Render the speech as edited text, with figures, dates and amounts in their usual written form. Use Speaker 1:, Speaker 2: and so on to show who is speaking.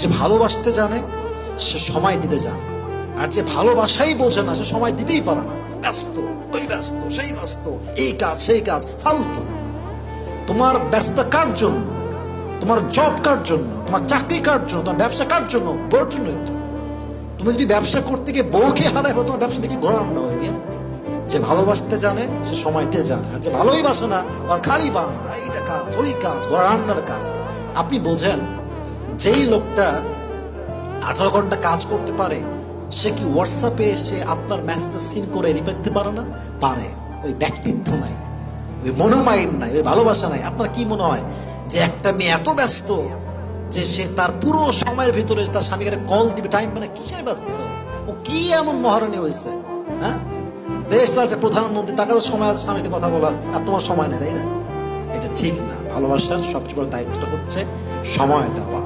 Speaker 1: যে ভালোবাসতে জানে সে সময় দিতে জানে, আর যে ভালোবাসাই বোঝে না সে সময় দিতেই পারে না। ব্যস্ত, ওই ব্যস্ত, সেই ব্যস্ত, এই কাজ সেই কাজ, ফালতু। তোমার ব্যস্ত কার জন্য? তোমার জব কার জন্য? তোমার চাকরি কার জন্য? তোমার ব্যবসা কার জন্য? বউর জন্যই তো। তুমি যদি ব্যবসা করতে গিয়ে বউকে হারায় ফেলো, তোমার ব্যবসা দেখি ঘোরা রান্না হয়ে গিয়ে। যে ভালোবাসতে জানে সে সময় দিতে জানে, আর যে ভালোই বাসে না আর খালি বাহানা, এইটা কাজ ওই কাজ, ঘোরা রান্নার কাজ। আপনি বোঝেন যেই লোকটা 18 ঘন্টা কাজ করতে পারে সে কি হোয়াটসঅ্যাপে এসে আপনার মেসেজটা সিন করে রিপ্লাই দিতে পারে না? পারে। ওই ব্যক্তিত্ব নাই, ওই মনোমাইন্ড নাই, ওই ভালোবাসা নাই। আপনার কি মনে হয় যে একটা মেয়ে এত ব্যস্ত যে সে তার পুরো সময়ের ভিতরে তার স্বামীকে কল দিবে, টাইম মানে কিসের ব্যস্ত? ও কি এমন মহারানী হয়েছে? হ্যাঁ, দেশ চালাচ্ছে প্রধানমন্ত্রী, তার কাছে সময় আছে স্বামীর সাথে কথা বলার, আর তোমার সময় নেই, তাই না? এটা ঠিক না। ভালোবাসার সবচেয়ে বড় দায়িত্বটা হচ্ছে সময় দেওয়া।